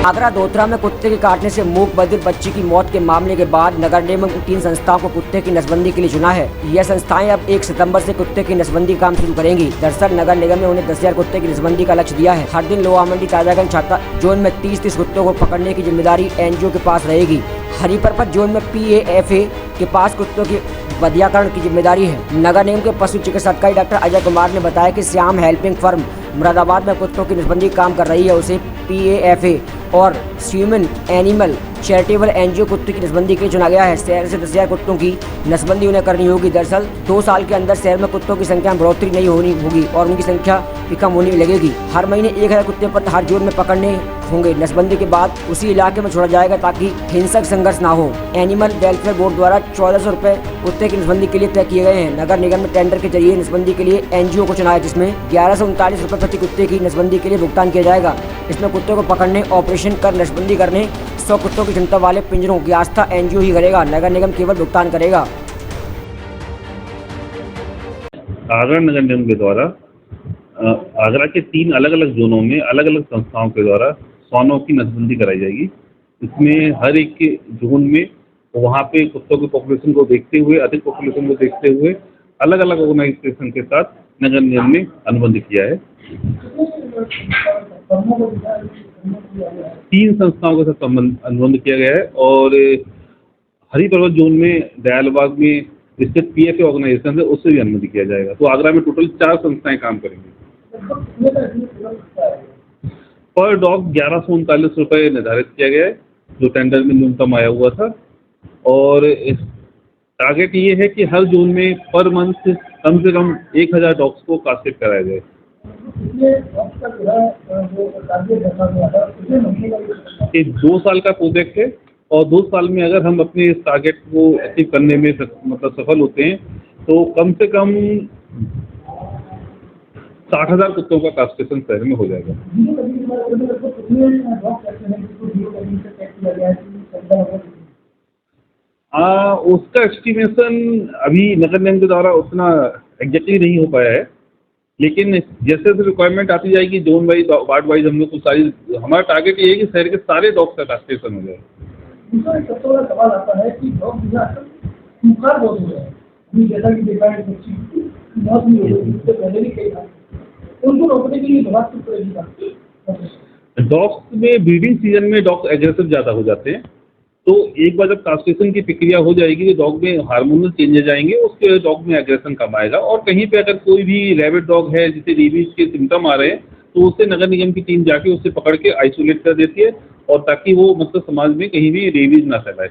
आगरा दोथरा में कुत्ते के काटने से मूक बधिर बच्ची की मौत के मामले के बाद नगर निगम की 3 संस्थाओं को कुत्ते की नसबंदी के लिए चुना है। यह संस्थाएं अब 1 सितंबर से कुत्ते की नसबंदी काम शुरू करेंगी। दरअसल नगर निगम ने उन्हें 10,000 कुत्ते की नसबंदी का लक्ष्य दिया है। हर दिन लोहा मंडी ताजागंज छाता जोन में 30 कुत्तों को पकड़ने की जिम्मेदारी एनजीओ के पास रहेगी। हरिपरपत जोन में PAFA के पास कुत्तों की बधियाकरण की जिम्मेदारी है। नगर निगम के पशु चिकित्सा अधिकारी डॉक्टर अजय कुमार ने बताया कि श्याम हेल्पिंग फर्म मुरादाबाद में कुत्तों की नसबंदी काम कर रही है। उसे PAFA और ह्यूमन एनिमल चैरिटेबल एनजीओ कुत्ते की नसबंदी के लिए चुना गया है। शहर से 10,000 कुत्तों की नसबंदी उन्हें करनी होगी। दरअसल 2 साल के अंदर शहर में कुत्तों की संख्या में बढ़ोतरी नहीं होगी और उनकी संख्या भी कम होने लगेगी। हर महीने 1,000 कुत्ते पर हर जोन में पकड़ने होंगे। नसबंदी के बाद उसी इलाके में छोड़ा जाएगा ताकि हिंसक संघर्ष ना हो। एनिमल वेलफेयर बोर्ड द्वारा 1,400 रुपए कुत्ते की नसबंदी के लिए तय किए गए हैं। नगर निगम में टेंडर के जरिए नसबंदी के लिए एनजीओ को चुना है, जिसमें 1139 रुपए प्रति कुत्ते की नसबंदी के लिए भुगतान किया जाएगा। इसमें कुत्तों को पकड़ने, ऑपरेशन कर नसबंदी करने 100 कुत्तों की क्षमता वाले पिंजरों की आस्था एनजीओ ही करेगा। नगर निगम केवल भुगतान करेगा। आगरा नगर निगम के द्वारा आगरा के 3 अलग अलग जोनों में अलग अलग संस्थाओं के द्वारा श्वानों की नसबंदी कराई जाएगी। इसमें हर एक के जोन में वहाँ पे कुत्तों की पॉपुलेशन को देखते हुए, अधिक पॉपुलेशन को देखते हुए अलग अलग ऑर्गेनाइजेशन के साथ नगर निगम ने अनुबंध किया है। 3 संस्थाओं के साथ अनुबंध किया गया है और हरिपर्वत जोन में दयालबाग में स्थित PFA ऑर्गेनाइजेशन है, उससे भी अनुमति किया जाएगा। तो आगरा में टोटल 4 संस्थाएं काम करेंगी। पर डॉग 1139 रुपये निर्धारित किया गया है, जो टेंडर में न्यूनतम आया हुआ था। और टारगेट ये है कि हर जोन में पर मंथ कम से कम 1,000 डॉग्स को कास्टेट कराया जाए। ये 2 साल का प्रोजेक्ट है और 2 साल में अगर हम अपने इस टारगेट को अचीव करने में सफल होते हैं तो कम से कम 60,000 कुत्तों का कास्टेशन शहर में हो जाएगा। उसका एस्टिमेशन अभी नगर निगम के द्वारा उतना एग्जैक्टली नहीं हो पाया है, लेकिन जैसे जैसे रिक्वायरमेंट आती जाएगी जोन वाइज, वार्ड वाइज, हम लोग को सारी, हमारा टारगेट ये है कि शहर के सारे डॉग्स का कास्टेशन हो जाए। दूसरा सबसे बड़ा सवाल आता है कि डॉग बहुत हो रहा है, जैसा कि देखा है बहुत नहीं हो रही, इससे पहले भी कई था, उनको रोकने के लिए बहुत कुछ करेगी। डॉग्स में ब्रीडिंग सीजन में डॉग्स एग्रेसिव ज़्यादा हो जाते हैं, तो एक बार जब कास्टेशन की प्रक्रिया हो जाएगी तो डॉग में हार्मोनल चेंजेस आएंगे, उसके डॉग में एग्रेशन कम आएगा। और कहीं पे अगर कोई भी रैबिट डॉग है जिसे रेबीज के सिम्टम आ रहे हैं तो उससे नगर निगम की टीम जाके उससे पकड़ के आइसोलेट कर देती है, और ताकि वो समाज में कहीं भी रेबीज ना फैलाए।